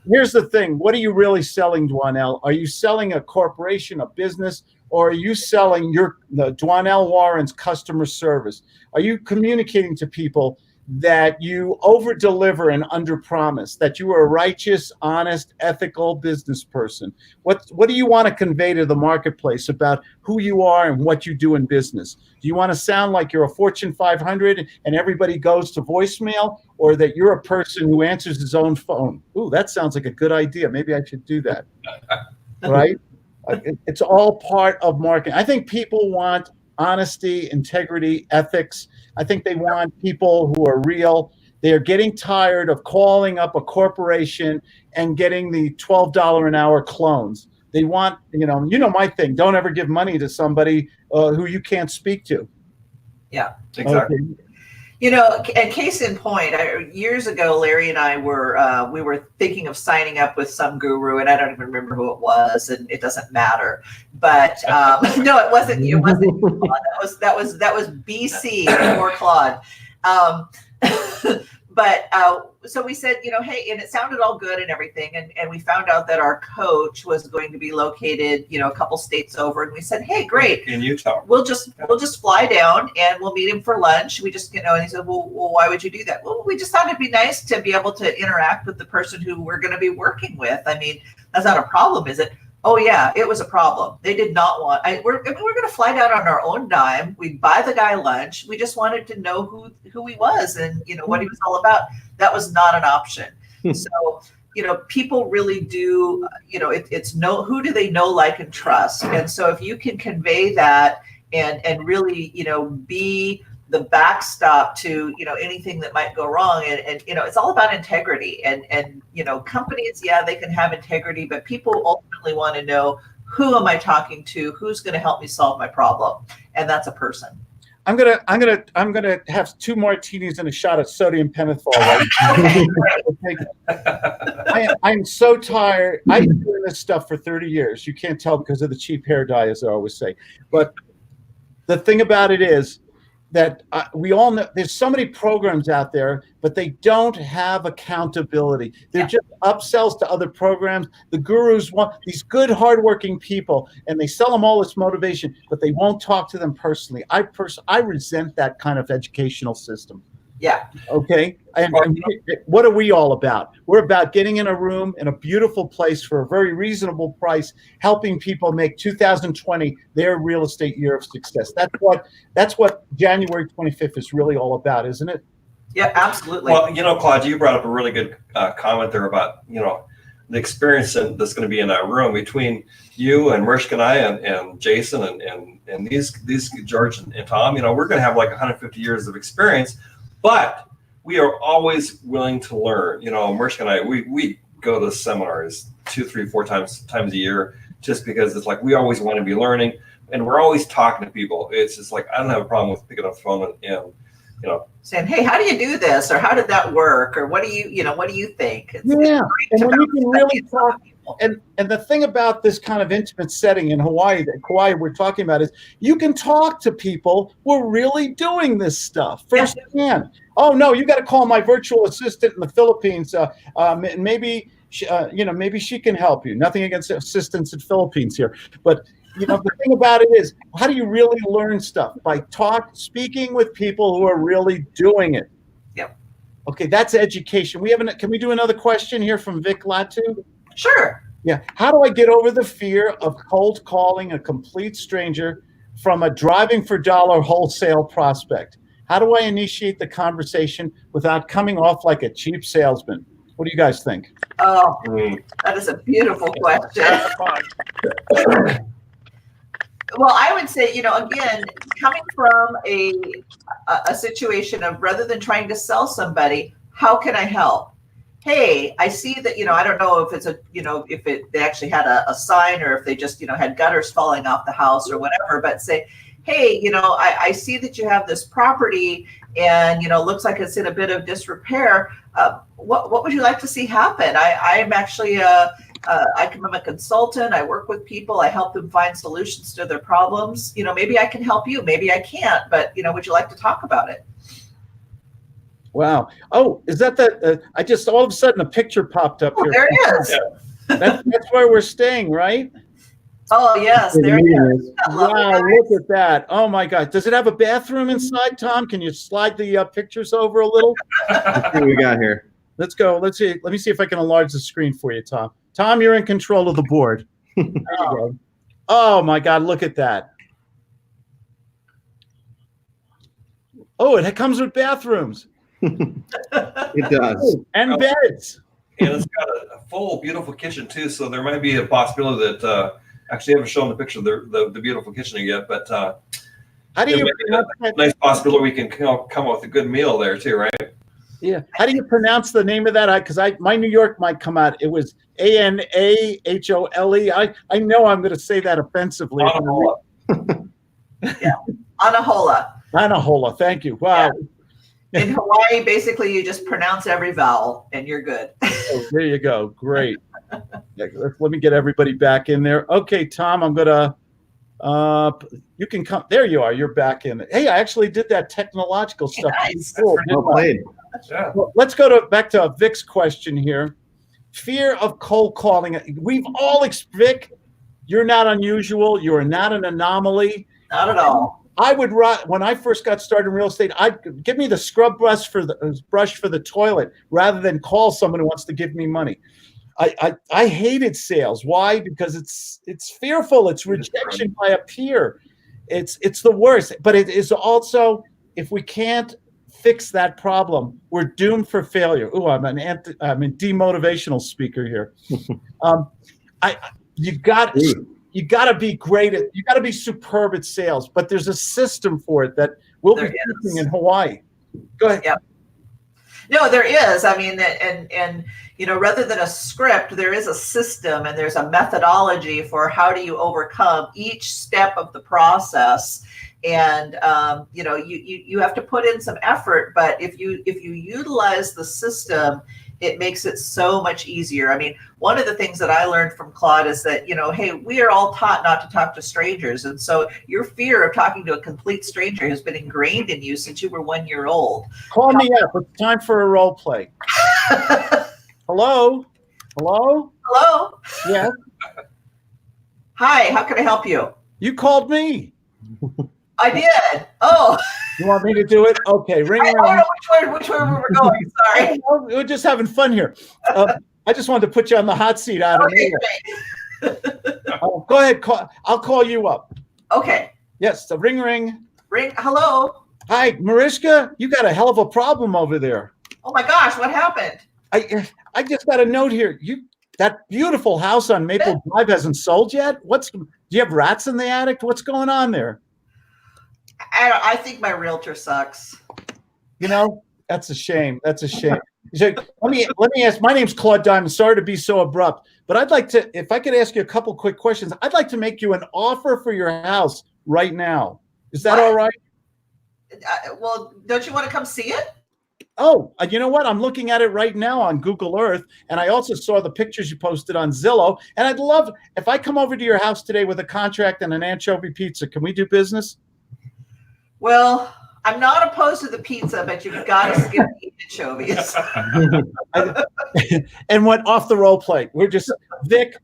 here's the thing: what are you really selling, Dwanell? Are you selling a corporation, a business, or are you selling the Dwanell Warren's customer service? Are you communicating to people that you over-deliver and under-promise, that you are a righteous, honest, ethical business person? What do you want to convey to the marketplace about who you are and what you do in business? Do you want to sound like you're a Fortune 500 and everybody goes to voicemail, or that you're a person who answers his own phone? Ooh, that sounds like a good idea. Maybe I should do that. Right? It's all part of marketing. I think people want honesty, integrity, ethics. I think they want people who are real. They are getting tired of calling up a corporation and getting the $12 an hour clones. They want, my thing. Don't ever give money to somebody who you can't speak to. Yeah, exactly. Okay. And case in point, years ago, Larry and I we were thinking of signing up with some guru, and I don't even remember who it was, and it doesn't matter. But no, it wasn't. It wasn't Claude. That was BC before Claude. But so we said, hey, and it sounded all good and everything, and we found out that our coach was going to be located, a couple states over, and we said, hey, great, In Utah. we'll just fly down and we'll meet him for lunch. We just, and he said, well, why would you do that? Well, we just thought it'd be nice to be able to interact with the person who we're going to be working with. I mean, that's not a problem, is it? Oh yeah, it was a problem. They did not want. We're going to fly down on our own dime. We'd buy the guy lunch. We just wanted to know who he was and what he was all about. That was not an option. So people really do. It's who do they know, like, and trust. And so if you can convey that and really be the backstop to anything that might go wrong, and it's all about integrity, and companies, they can have integrity, but people ultimately want to know, who am I talking to, who's going to help me solve my problem, and that's a person. I'm gonna have 2 martinis and a shot of sodium pentothal. Right? I'm so tired. I've been doing this stuff for 30 years. You can't tell because of the cheap hair dye, as I always say. But the thing about it is that we all know there's so many programs out there, but they don't have accountability. They're just upsells to other programs. The gurus want these good, hardworking people, and they sell them all this motivation, but they won't talk to them personally. I resent that kind of educational system. Yeah. Okay. And what are we all about? We're about getting in a room in a beautiful place for a very reasonable price, helping people make 2020 their real estate year of success. That's what January 25th is really all about, isn't it? Yeah, absolutely. Well, Claude, you brought up a really good comment there about, the experience that's going to be in that room between you and Murshk and I and Jason and these George and Tom. We're going to have like 150 years of experience. But we are always willing to learn. Murshk and I, we go to seminars 2, 3, 4 times a year, just because it's like we always want to be learning, and we're always talking to people. It's just like I don't have a problem with picking up the phone and saying, hey, how do you do this, or how did that work, or what do you think? And when you can really talk. And the thing about this kind of intimate setting in Hawaii that Kauai we're talking about is you can talk to people who are really doing this stuff firsthand. Oh no, you got to call my virtual assistant in the Philippines. Maybe she can help you. Nothing against assistants in Philippines here, but the thing about it is, how do you really learn stuff? By speaking with people who are really doing it. Yep. Okay, that's education. Can we do another question here from Vik Latu? Sure. Yeah. How do I get over the fear of cold calling a complete stranger from a driving for dollar wholesale prospect? How do I initiate the conversation without coming off like a cheap salesman? What do you guys think? Oh, that is a beautiful question. Well, I would say, again, coming from a situation of, rather than trying to sell somebody, how can I help? Hey, I see that, I don't know if it's they actually had a sign, or if they just, had gutters falling off the house or whatever, but say, hey, I see that you have this property, and looks like it's in a bit of disrepair. What would you like to see happen? I'm actually I'm a consultant. I work with people. I help them find solutions to their problems. Maybe I can help you. Maybe I can't. But would you like to talk about it? Wow. Oh, is that? I just all of a sudden a picture popped up here. There it is. That's where we're staying, right? Oh yes, there it is. Wow, look at that. Oh my God. Does it have a bathroom inside, Tom? Can you slide the pictures over a little? Let's see what we got here. Let's go. Let's see. Let me see if I can enlarge the screen for you, Tom. Tom, you're in control of the board. There you go. Oh my God, look at that. Oh, it comes with bathrooms. It does. And beds. And it's got a full, beautiful kitchen too. So there might be a possibility that actually I haven't shown the picture of the beautiful kitchen yet, but How do you nice possibility we can come up with a good meal there too, right? Yeah. How do you pronounce the name of that? Because my New York might come out. It was Anahole. I know I'm going to say that offensively. Anahola. Yeah, Anahola. Anahola. Thank you. Wow. Yeah. In Hawaii, basically, you just pronounce every vowel and you're good. Oh, there you go. Great. Let me get everybody back in there. Okay, Tom, I'm going to, you can come. There you are. You're back in it. Hey, I actually did that technological stuff. Nice. Cool. Well played. Yeah. Well, let's go back to Vik's question here. Fear of cold calling. We've all, Vik, you're not unusual. You are not an anomaly. Not at all. I would when I first got started in real estate, I'd give me the scrub brush for the toilet rather than call someone who wants to give me money. I hated sales. Why? Because it's fearful. It's rejection by a peer. It's the worst. But it is also, if we can't fix that problem, we're doomed for failure. Ooh, I'm a demotivational speaker here. You got to be great at, you got to be superb at sales, but there's a system for it that we'll be teaching in Hawaii. Go ahead. Yep. No, there is. I mean, and rather than a script, there is a system and there's a methodology for how do you overcome each step of the process. And you have to put in some effort, but if you utilize the system, it makes it so much easier. I mean, one of the things that I learned from Claude is that, hey, we are all taught not to talk to strangers. And so your fear of talking to a complete stranger has been ingrained in you since you were 1 year old. Call me up. It's time for a role play. Hello? Hello? Hello? Yes. Hi, how can I help you? You called me. I did. Oh. You want me to do it? Okay. Ring. I don't know which way we were going. Sorry. We're just having fun here. I just wanted to put you on the hot seat out of here. Go ahead. I'll call you up. Okay. Yes. The ring. Ring. Hello. Hi, Mariska. You got a hell of a problem over there. Oh my gosh, what happened? I just got a note here. That beautiful house on Maple Drive hasn't sold yet. Do you have rats in the attic? What's going on there? I think my realtor sucks. That's a shame. That's a shame. So let me ask. My name's Claude Diamond. Sorry to be so abrupt, but I'd like to, if I could ask you a couple quick questions. I'd like to make you an offer for your house right now. Is that all right? Well, don't you want to come see it? Oh, you know what? I'm looking at it right now on Google Earth, and I also saw the pictures you posted on Zillow. And I'd love if I come over to your house today with a contract and an anchovy pizza. Can we do business? Well, I'm not opposed to the pizza, but you've got to skip the anchovies. And went off the role play. We're just, Vik,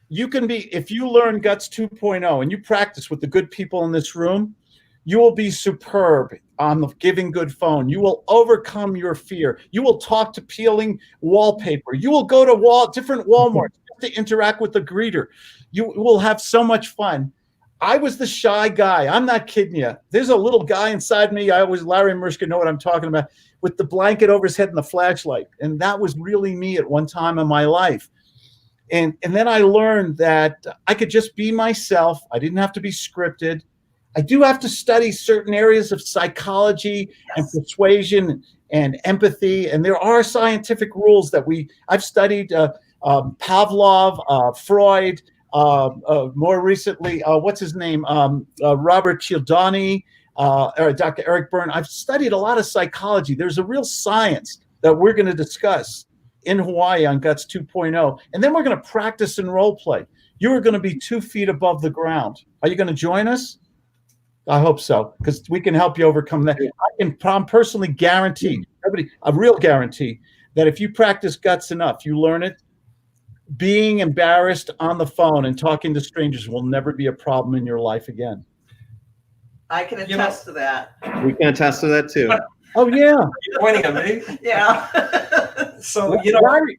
you can be, if you learn Guts 2.0 and you practice with the good people in this room, you will be superb on the giving good phone. You will overcome your fear. You will talk to peeling wallpaper. You will go to different Walmarts to interact with the greeter. You will have so much fun. I was the shy guy. I'm not kidding you. There's a little guy inside me. Larry and Mariska know what I'm talking about, with the blanket over his head and the flashlight. And that was really me at one time in my life. And then I learned that I could just be myself. I didn't have to be scripted. I do have to study certain areas of psychology and persuasion and empathy. And there are scientific rules that I've studied Pavlov, Freud, more recently, what's his name? Robert Cialdini, or Dr. Eric Byrne. I've studied a lot of psychology. There's a real science that we're going to discuss in Hawaii on Guts 2.0. And then we're going to practice and role play. You are going to be 2 feet above the ground. Are you going to join us? I hope so, because we can help you overcome that. I can personally guarantee, a real guarantee, that if you practice guts enough, you learn it, being embarrassed on the phone and talking to strangers will never be a problem in your life again. I can attest to that. We can attest to that too. Oh, yeah. You're pointing at me. Yeah. So,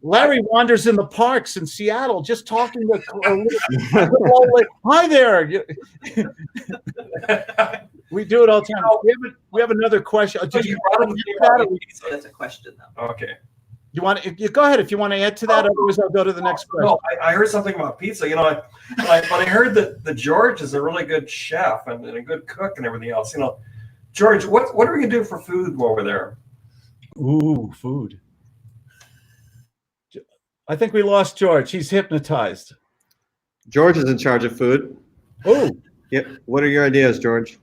Larry wanders in the parks in Seattle just talking to hi there. We do it all the time. We have another question. That's a question, though. Okay. You want to go ahead if you want to add to that. Otherwise, I'll go to the next question. No, I heard something about pizza. But I heard that the George is a really good chef and a good cook and everything else. George, what are we gonna do for food while we're there? Ooh, food. I think we lost George. He's hypnotized. George is in charge of food. Oh. Yep. What are your ideas, George?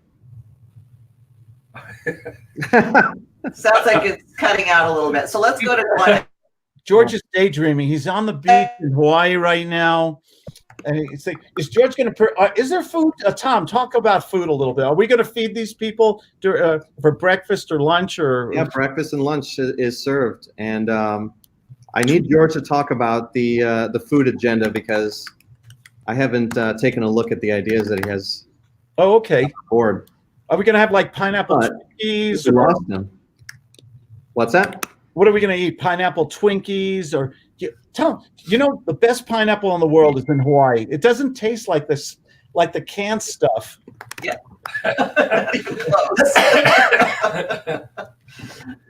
Sounds like it's cutting out a little bit. So let's go to one. George is daydreaming. He's on the beach in Hawaii right now. And he's like, is George going to, is there food? Tom, talk about food a little bit. Are we going to feed these people for breakfast or lunch or? Yeah, breakfast and lunch is served. And I need George to talk about the food agenda because I haven't taken a look at the ideas that he has. Oh, okay. On board. Are we going to have like pineapple Twinkies? What's that? What are we going to eat? Pineapple Twinkies or tell the best pineapple in the world is in Hawaii. It doesn't taste like this, like the canned stuff. Yeah. Not even close.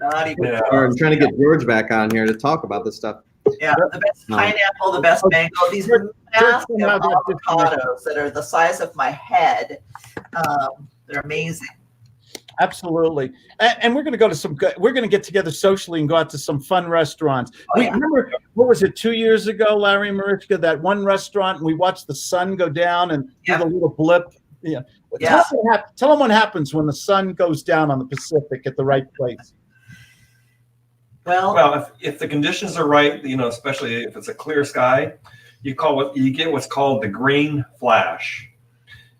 Not even close. I'm trying to get George back on here to talk about this stuff. Yeah, the best pineapple, the best mango. These massive avocados that are the size of my head. They're amazing. Absolutely. And we're going to go to we're going to get together socially and go out to some fun restaurants. Remember, what was it, 2 years ago, Larry and Marichka, that one restaurant, and we watched the sun go down and do the little blip. Yeah. Tell them what happens when the sun goes down on the Pacific at the right place. Well, if the conditions are right, especially if it's a clear sky, you get what's called the green flash.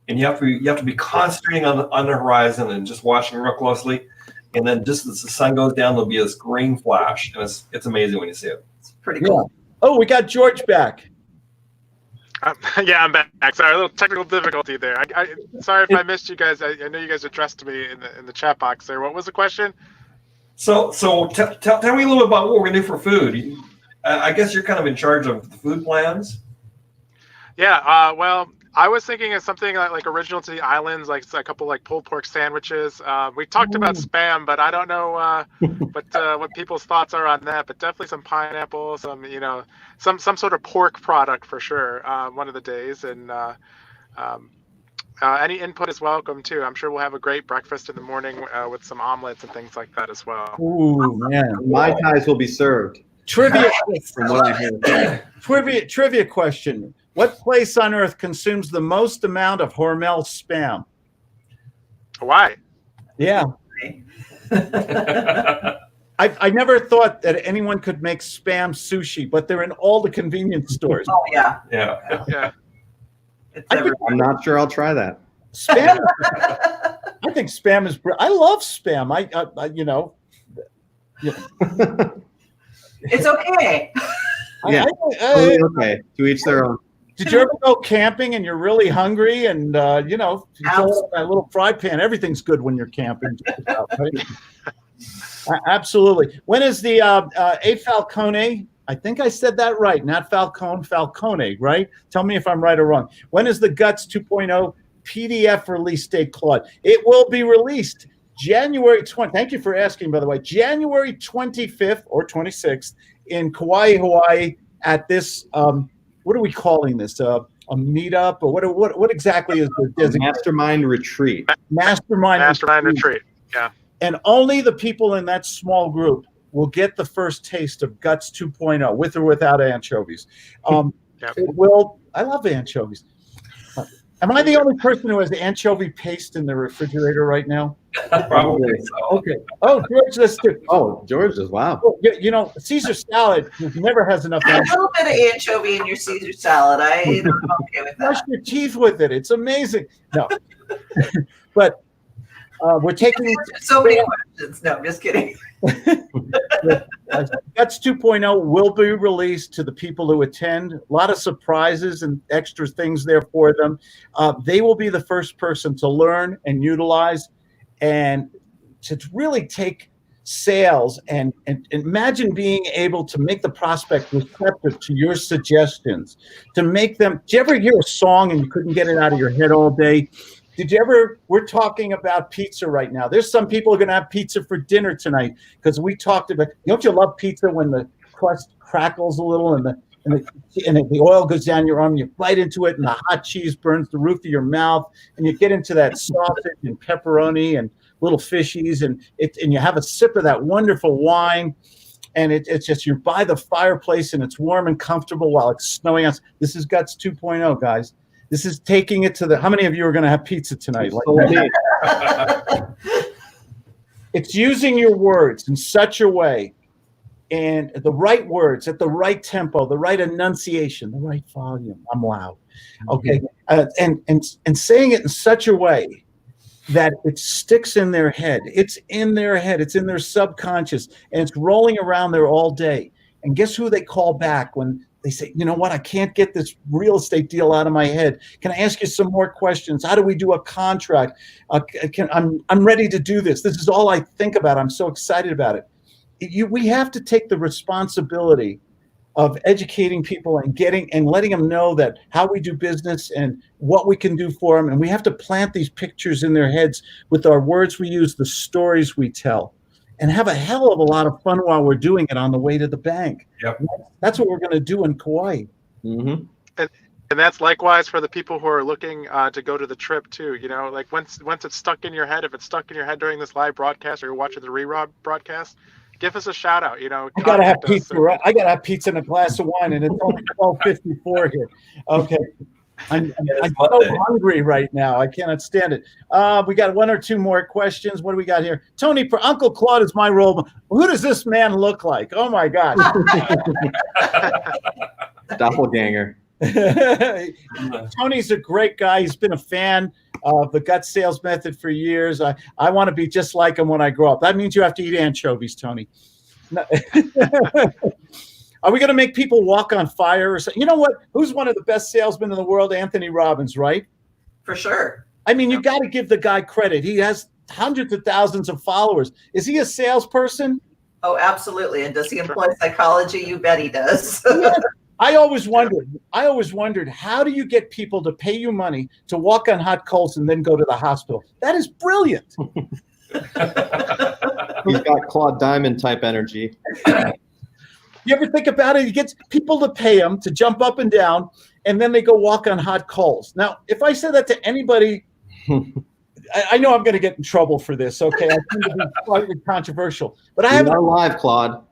And you have to be concentrating on the horizon and just watching real closely, and then just as the sun goes down, there'll be this green flash, and it's amazing when you see it. It's pretty cool. Yeah. Oh, we got George back. Yeah, I'm back. Sorry, a little technical difficulty there. Sorry if I missed you guys. I know you guys addressed me in the chat box there. What was the question? So tell me a little bit about what we're gonna do for food. I guess you're kind of in charge of the food plans. Yeah. Well, I was thinking of something like original to the islands, like a couple like pulled pork sandwiches. We talked about Spam, but I don't know what people's thoughts are on that. But definitely some pineapple, some sort of pork product for sure. One of the days, and any input is welcome too. I'm sure we'll have a great breakfast in the morning with some omelets and things like that as well. Ooh, man! Mai Tais will be served. Trivia. From what I heard. Trivia question. What place on earth consumes the most amount of Hormel spam? Hawaii. Yeah. I never thought that anyone could make spam sushi, but they're in all the convenience stores. Oh, yeah. Yeah. I'm not sure I'll try that. Spam. I think spam is. I love spam. It's okay. Yeah. Okay. To each their own. Did you ever go camping and you're really hungry and you throw in that little fry pan? Everything's good when you're camping. Right? Absolutely. When is the A Falcone? I think I said that right. Not Falcone, right? Tell me if I'm right or wrong. When is the Guts 2.0 PDF release date, Claude? It will be released January 20. Thank you for asking, by the way. January 25th or 26th in Kauai, Hawaii at this what are we calling this? A meetup, or what exactly is the designation? Mastermind retreat. Mastermind retreat. Yeah. And only the people in that small group will get the first taste of Guts 2.0, with or without anchovies. It will. I love anchovies. Am I the only person who has anchovy paste in the refrigerator right now? Probably so. Okay. Oh, George, let's do. Oh, George's, wow. Well, you know, Caesar salad never has enough. A little bit of anchovy in your Caesar salad. I'm okay with Brush that. your teeth with it. It's amazing. No, but we're taking So many questions. No, I'm just kidding. Guts 2.0 will be released to the people who attend. A lot of surprises and extra things there for them. They will be the first person to learn and utilize and to really take sales and imagine being able to make the prospect receptive to your suggestions, to make them. Did you ever hear a song and you couldn't get it out of your head all day? Did you ever? We're talking about pizza right now. There's some people who are going to have pizza for dinner tonight because we talked about. Don't you love pizza when the crust crackles a little and the oil goes down your arm? You bite into it and the hot cheese burns the roof of your mouth, and you get into that sausage and pepperoni and little fishies, and you have a sip of that wonderful wine, and it's just you're by the fireplace and it's warm and comfortable while it's snowing out. This is Guts 2.0, guys. This is taking it to the. How many of you are going to have pizza tonight? It's using your words in such a way, and the right words at the right tempo, the right enunciation, the right volume. I'm loud, okay, and saying it in such a way that it sticks in their head. It's in their head. It's in their subconscious, and it's rolling around there all day. And guess who they call back when they say, you know what, I can't get this real estate deal out of my head. Can I ask you some more questions? How do we do a contract? I'm ready to do this. This is all I think about. I'm so excited about it. We have to take the responsibility of educating people and letting them know that how we do business and what we can do for them. And we have to plant these pictures in their heads with our words we use, the stories we tell, and have a hell of a lot of fun while we're doing it on the way to the bank. Yep. That's what we're going to do in Kauai. Mm-hmm. And that's likewise for the people who are looking to go to the trip too. You know, like once it's stuck in your head, if it's stuck in your head during this live broadcast or you're watching the broadcast, give us a shout out. You know, I gotta have pizza. I gotta have pizza and a glass of wine, and it's only 12:54 here. Okay. I'm so hungry right now. I cannot stand it. We got one or two more questions. What do we got here? Tony, for Uncle Claude is my role model. Who does this man look like? Oh my God. Doppelganger. Tony's a great guy. He's been a fan of the Guts sales method for years. I want to be just like him when I grow up. That means you have to eat anchovies, Tony. Are we going to make people walk on fire or something? You know what? Who's one of the best salesmen in the world? Anthony Robbins, right? For sure. I mean, you got to give the guy credit. He has hundreds of thousands of followers. Is he a salesperson? Oh, absolutely. And does he employ psychology? You bet he does. Yeah. I always wondered, how do you get people to pay you money to walk on hot coals and then go to the hospital? That is brilliant. He's got Claude Diamond type energy. You ever think about it? He gets people to pay him to jump up and down, and then they go walk on hot coals. Now, if I said that to anybody, I know I'm going to get in trouble for this. Okay, I tend to be slightly controversial, but I haven't. We're live, Claude.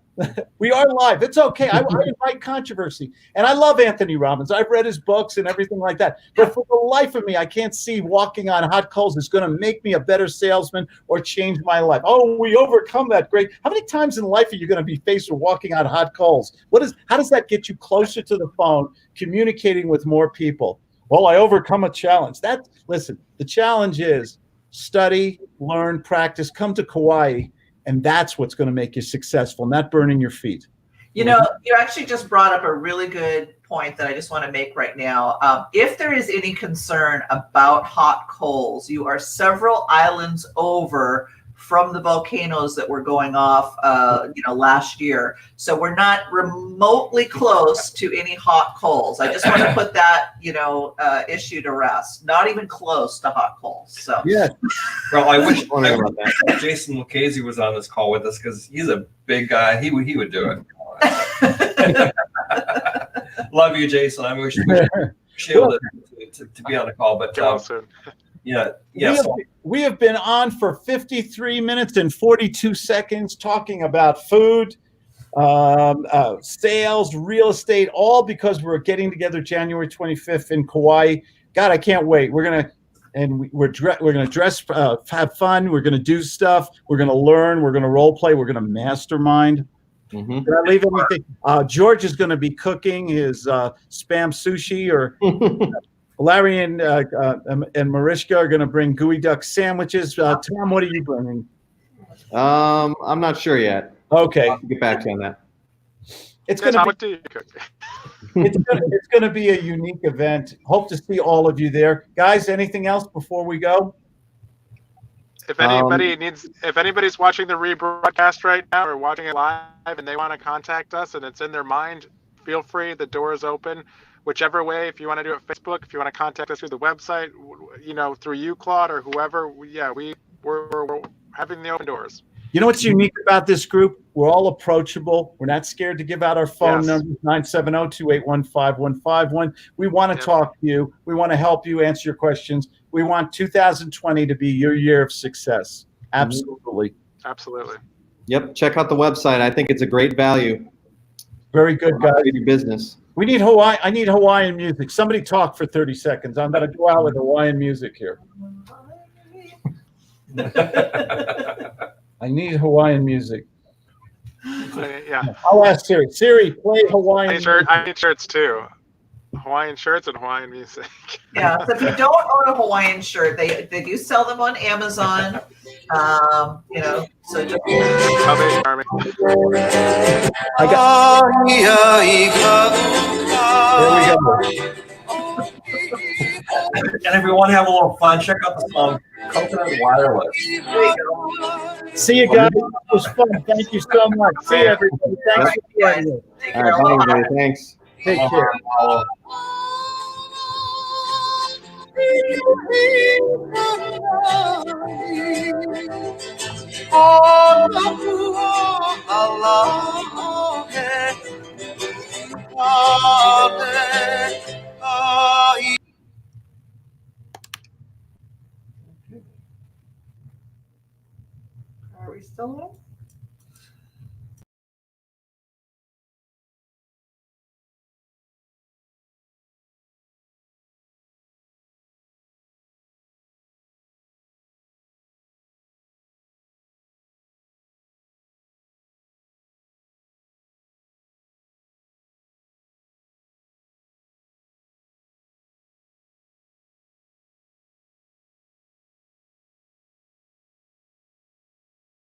We are live. It's okay. I invite controversy, and I love Anthony Robbins. I've read his books and everything like that. But for the life of me, I can't see walking on hot coals is going to make me a better salesman or change my life. Oh, we overcome that. Great. How many times in life are you going to be faced with walking on hot coals? How does that get you closer to the phone, communicating with more people? Well, I overcome a challenge. Listen, the challenge is study, learn, practice, come to Kauai. And that's what's going to make you successful, not burning your feet. You know, you actually just brought up a really good point that I just want to make right now. If there is any concern about hot coals, you are several islands over from the volcanoes that were going off, last year. So we're not remotely close to any hot coals. I just want to put that, issue to rest. Not even close to hot coals. So yeah. Well, I wish Jason Lucchese was on this call with us because he's a big guy. He would do it. Love you, Jason. I wish we able to be on the call, but yeah. We have been on for 53 minutes and 42 seconds talking about food, sales, real estate, all because we're getting together January 25th in Kauai. God, I can't wait. We're gonna dress, have fun. We're gonna do stuff. We're gonna learn. We're gonna role play. We're gonna mastermind. Mhm. Did I leave anything? George is going to be cooking his spam sushi, or Larry and Mariska are going to bring gooey duck sandwiches. Tom, what are you bringing? I'm not sure yet. Okay, I'll get back to you on that. it's Tom, going what do you cook? to be a unique event. Hope to see all of you there, guys. Anything else before we go? If anybody's watching the rebroadcast right now or watching it live and they want to contact us and it's in their mind, feel free. The door is open. Whichever way, if you want to do it Facebook, if you want to contact us through the website, through you, Claude, or whoever, we're having the open doors. You know what's unique about this group? We're all approachable. We're not scared to give out our phone numbers, 970-281-5151. We want to talk to you. We want to help you answer your questions. We want 2020 to be your year of success. Absolutely. Absolutely. Yep. Check out the website. I think it's a great value. Very good, guys. Your business. We need Hawaii. I need Hawaiian music. Somebody talk for 30 seconds. I'm going to go out with Hawaiian music here. I need Hawaiian music. Yeah. I'll ask Siri. Siri, play Hawaiian music. I need shirts too. Hawaiian shirts and Hawaiian music. Yeah. So if you don't own a Hawaiian shirt, they do sell them on Amazon. So just Army. I got. There we go. And if you want to have a little fun, check out the song Coconut Wireless. See you guys. It was fun. Thank you so much. See you, everybody. Thanks for joining us. take All care. right, bye, everybody. Thanks. Take care. Are we still on?